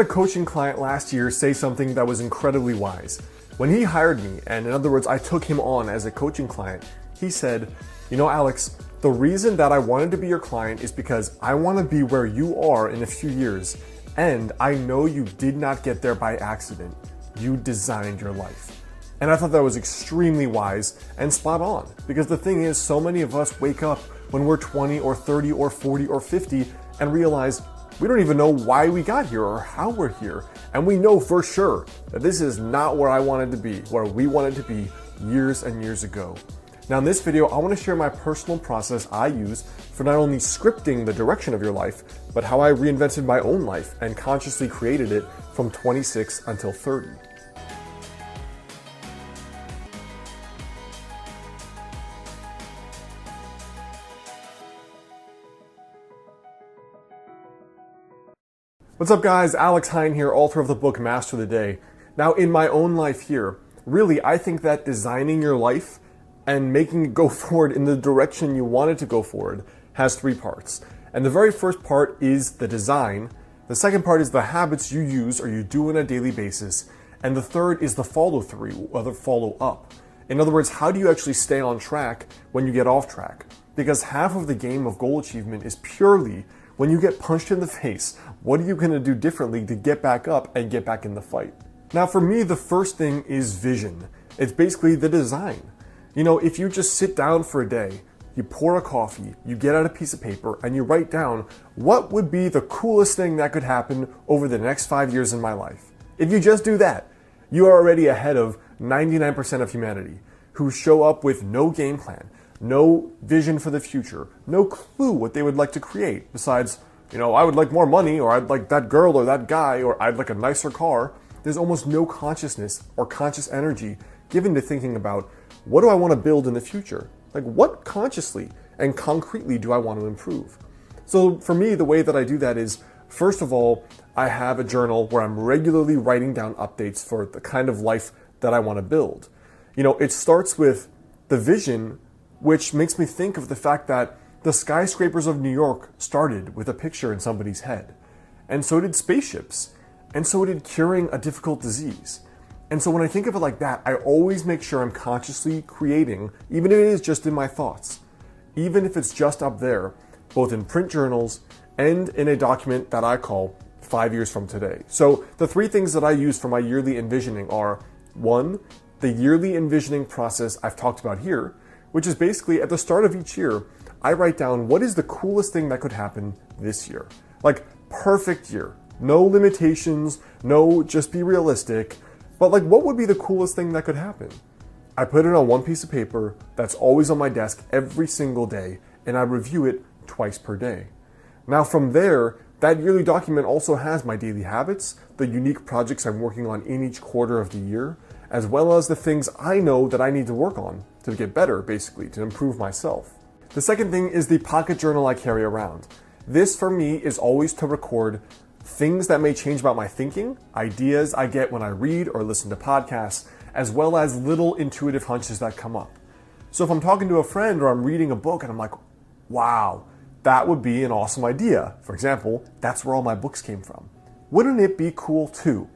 a coaching client last year say something that was incredibly wise. When he hired me, and in other words, I took him on as a coaching client, he said, "You know, Alex, the reason that I wanted to be your client is because I want to be where you are in a few years, and I know you did not get there by accident. You designed your life." And I thought that was extremely wise and spot on, because the thing is, so many of us wake up when we're 20 or 30 or 40 or 50 and realize we don't even know why we got here or how we're here. And we know for sure that this is not where I wanted to be, where we wanted to be years and years ago. Now in this video, I want to share my personal process I use for not only scripting the direction of your life, but how I reinvented my own life and consciously created it from 26 until 30. What's up guys, Alex Hine here, author of the book Master the Day. Now in my own life here, really I think that designing your life and making it go forward in the direction you want it to go forward has three parts. And the very first part is the design, the second part is the habits you use or you do on a daily basis, and the third is the follow through or the follow up. In other words, how do you actually stay on track when you get off track? Because half of the game of goal achievement is purely when you get punched in the face, what are you going to do differently to get back up and get back in the fight? Now for me, the first thing is vision. It's basically the design. You know, if you just sit down for a day, you pour a coffee, you get out a piece of paper and you write down what would be the coolest thing that could happen over the next 5 years in my life. If you just do that, you are already ahead of 99% of humanity who show up with no game plan, no vision for the future, no clue what they would like to create besides, you know, I would like more money, or I'd like that girl or that guy, or I'd like a nicer car. There's almost no consciousness or conscious energy given to thinking about what do I want to build in the future? Like what consciously and concretely do I want to improve? So for me, the way that I do that is, first of all, I have a journal where I'm regularly writing down updates for the kind of life that I want to build. You know, it starts with the vision, which makes me think of the fact that the skyscrapers of New York started with a picture in somebody's head. And so did spaceships. And so did curing a difficult disease. And so when I think of it like that, I always make sure I'm consciously creating, even if it is just in my thoughts, even if it's just up there, both in print journals and in a document that I call 5 years from today. So the three things that I use for my yearly envisioning are, one, the yearly envisioning process I've talked about here, which is basically at the start of each year, I write down what is the coolest thing that could happen this year. Like perfect year, no limitations, no just be realistic, but like what would be the coolest thing that could happen? I put it on one piece of paper that's always on my desk every single day, and I review it twice per day. Now from there, that yearly document also has my daily habits, the unique projects I'm working on in each quarter of the year, as well as the things I know that I need to work on to get better, basically, to improve myself. The second thing is the pocket journal I carry around. This for me is always to record things that may change about my thinking, ideas I get when I read or listen to podcasts, as well as little intuitive hunches that come up. So if I'm talking to a friend or I'm reading a book and I'm like, wow, that would be an awesome idea. For example, that's where all my books came from. Wouldn't it be cool too? ...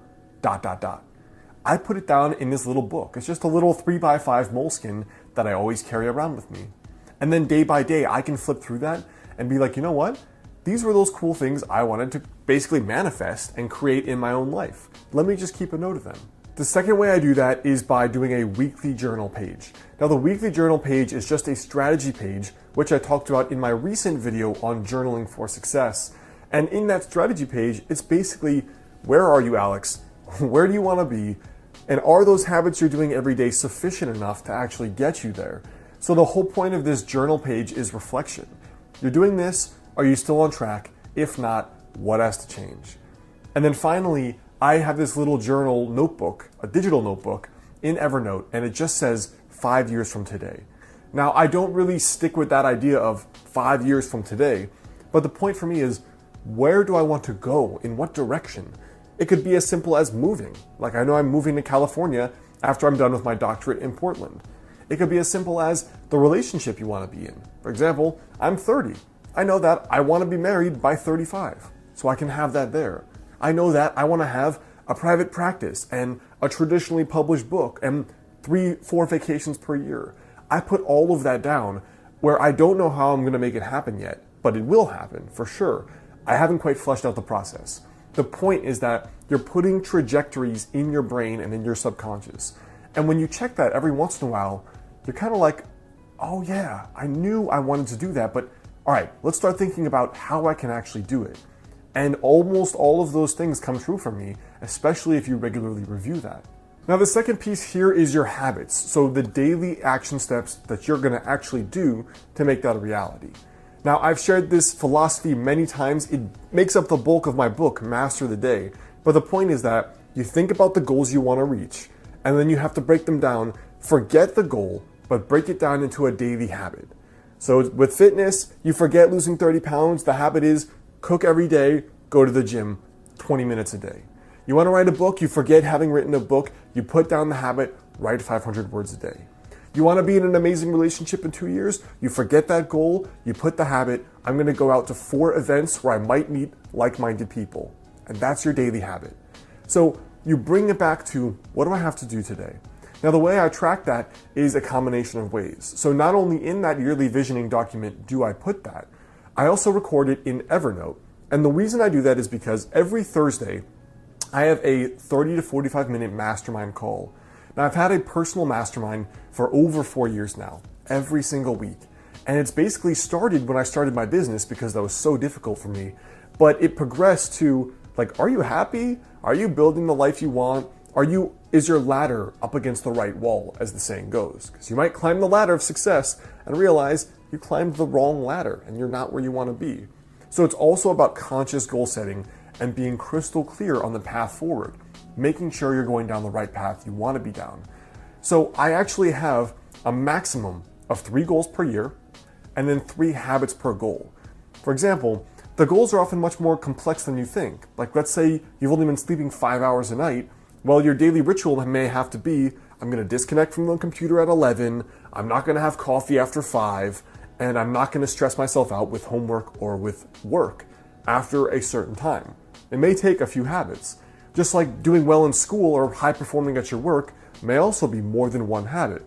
I put it down in this little book. It's just a little 3x5 moleskin that I always carry around with me. And then day by day, I can flip through that and be like, you know what? These were those cool things I wanted to basically manifest and create in my own life. Let me just keep a note of them. The second way I do that is by doing a weekly journal page. Now the weekly journal page is just a strategy page, which I talked about in my recent video on journaling for success. And in that strategy page, it's basically, where are you, Alex? Where do you want to be? And are those habits you're doing every day sufficient enough to actually get you there? So the whole point of this journal page is reflection. You're doing this, are you still on track? If not, what has to change? And then finally, I have this little journal notebook, a digital notebook in Evernote, and it just says 5 years from today. Now, I don't really stick with that idea of 5 years from today, but the point for me is, where do I want to go? In what direction? It could be as simple as moving. Like I know I'm moving to California after I'm done with my doctorate in Portland. It could be as simple as the relationship you want to be in. For example, I'm 30. I know that I want to be married by 35, so I can have that there. I know that I want to have a private practice and a traditionally published book and 3-4 vacations per year. I put all of that down where I don't know how I'm going to make it happen yet, but it will happen for sure. I haven't quite fleshed out the process. The point is that you're putting trajectories in your brain and in your subconscious. And when you check that every once in a while, you're kind of like, oh yeah, I knew I wanted to do that, but all right, let's start thinking about how I can actually do it. And almost all of those things come true for me, especially if you regularly review that. Now, the second piece here is your habits. So the daily action steps that you're gonna actually do to make that a reality. Now, I've shared this philosophy many times. It makes up the bulk of my book, Master the Day. But the point is that you think about the goals you wanna reach, and then you have to break them down. Forget the goal, but break it down into a daily habit. So with fitness, you forget losing 30 pounds. The habit is cook every day, go to the gym 20 minutes a day. You want to write a book, you forget having written a book, you put down the habit, write 500 words a day. You want to be in an amazing relationship in 2 years, you forget that goal, you put the habit, I'm going to go out to 4 events where I might meet like-minded people. And that's your daily habit. So you bring it back to, what do I have to do today? Now, the way I track that is a combination of ways. So not only in that yearly visioning document do I put that, I also record it in Evernote. And the reason I do that is because every Thursday, I have a 30 to 45 minute mastermind call. Now, I've had a personal mastermind for over 4 years now, every single week. And it's basically started when I started my business because that was so difficult for me. But it progressed to like, are you happy? Are you building the life you want? Is your ladder up against the right wall, as the saying goes? Because you might climb the ladder of success and realize you climbed the wrong ladder and you're not where you want to be. So it's also about conscious goal setting and being crystal clear on the path forward, making sure you're going down the right path you want to be down. So I actually have a maximum of 3 goals per year and then 3 habits per goal. For example, the goals are often much more complex than you think. Like, let's say you've only been sleeping 5 hours a night. Well, your daily ritual may have to be, I'm going to disconnect from the computer at 11, I'm not going to have coffee after 5, and I'm not going to stress myself out with homework or with work after a certain time. It may take a few habits. Just like doing well in school or high performing at your work may also be more than one habit.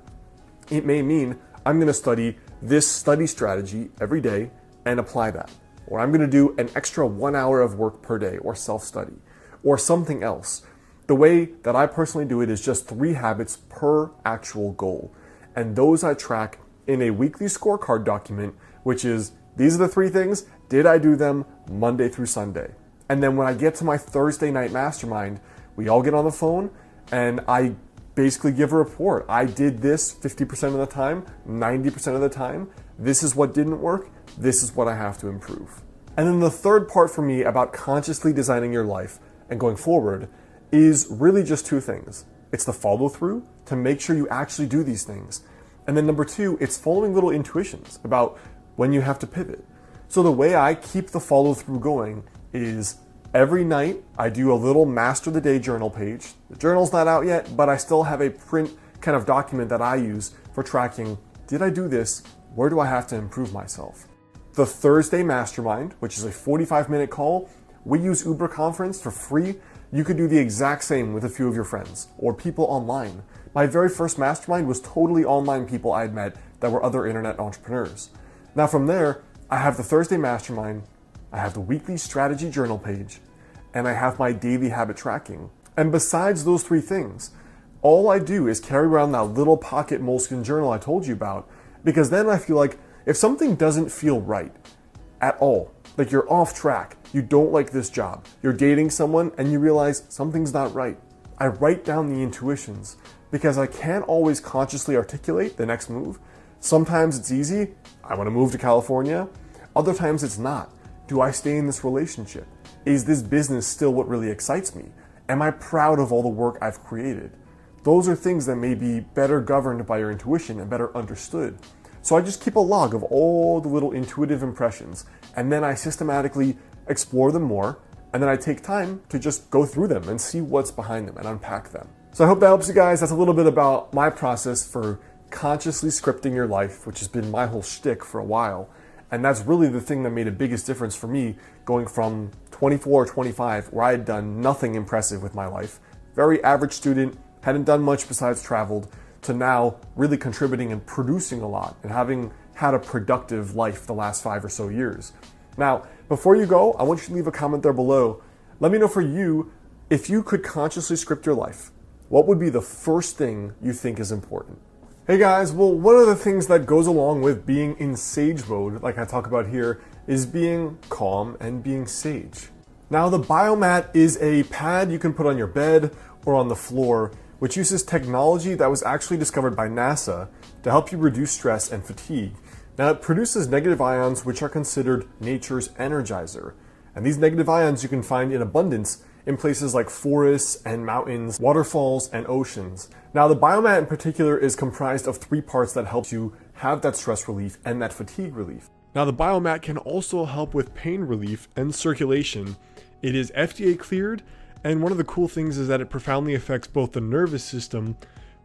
It may mean I'm going to study this study strategy every day and apply that. Or I'm going to do an extra 1 hour of work per day or self-study or something else. The way that I personally do it is just 3 habits per actual goal. And those I track in a weekly scorecard document, which is, these are the 3 things, did I do them Monday through Sunday? And then when I get to my Thursday night mastermind, we all get on the phone and I basically give a report. I did this 50% of the time, 90% of the time. This is what didn't work. This is what I have to improve. And then the third part for me about consciously designing your life and going forward is really just 2 things. It's the follow through to make sure you actually do these things. And then number 2, it's following little intuitions about when you have to pivot. So the way I keep the follow through going is every night I do a little Master the Day journal page. The journal's not out yet, but I still have a print kind of document that I use for tracking, did I do this? Where do I have to improve myself? The Thursday Mastermind, which is a 45-minute call, we use Uber Conference for free. You could do the exact same with a few of your friends or people online. My very first mastermind was totally online people I had met that were other internet entrepreneurs. Now from there, I have the Thursday Mastermind, I have the weekly strategy journal page, and I have my daily habit tracking. And besides those 3 things, all I do is carry around that little pocket Moleskine journal I told you about, because then I feel like if something doesn't feel right at all, like you're off track, you don't like this job, you're dating someone and you realize something's not right, I write down the intuitions because I can't always consciously articulate the next move. Sometimes it's easy, I want to move to California. Other times it's not. Do I stay in this relationship? Is this business still what really excites me? Am I proud of all the work I've created? Those are things that may be better governed by your intuition and better understood. So I just keep a log of all the little intuitive impressions, and then I systematically explore them more, and then I take time to just go through them and see what's behind them and unpack them. So I hope that helps you guys. That's a little bit about my process for consciously scripting your life, which has been my whole shtick for a while. And that's really the thing that made the biggest difference for me, going from 24 or 25, where I had done nothing impressive with my life, very average student, hadn't done much besides traveled, to now really contributing and producing a lot and having had a productive life the last 5 or so years. Now, before you go, I want you to leave a comment there below. Let me know for you, if you could consciously script your life, what would be the first thing you think is important? Hey guys, well, one of the things that goes along with being in sage mode, like I talk about here, is being calm and being sage. Now, the Biomat is a pad you can put on your bed or on the floor, which uses technology that was actually discovered by NASA to help you reduce stress and fatigue. Now, it produces negative ions, which are considered nature's energizer. And these negative ions you can find in abundance in places like forests and mountains, waterfalls, and oceans. Now, the Biomat in particular is comprised of 3 parts that help you have that stress relief and that fatigue relief. Now, the Biomat can also help with pain relief and circulation. It is FDA cleared, and one of the cool things is that it profoundly affects both the nervous system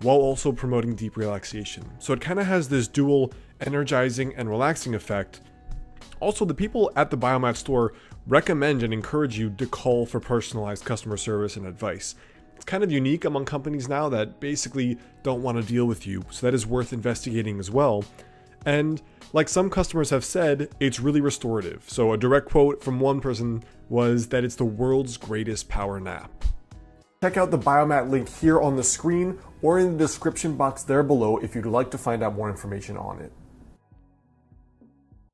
while also promoting deep relaxation. So it kind of has this dual energizing and relaxing effect. Also, the people at the Biomat store recommend and encourage you to call for personalized customer service and advice. It's kind of unique among companies now that basically don't want to deal with you, so that is worth investigating as well. And like some customers have said, it's really restorative. So a direct quote from one person was that it's the world's greatest power nap. Check out the Biomat link here on the screen or in the description box there below if you'd like to find out more information on it.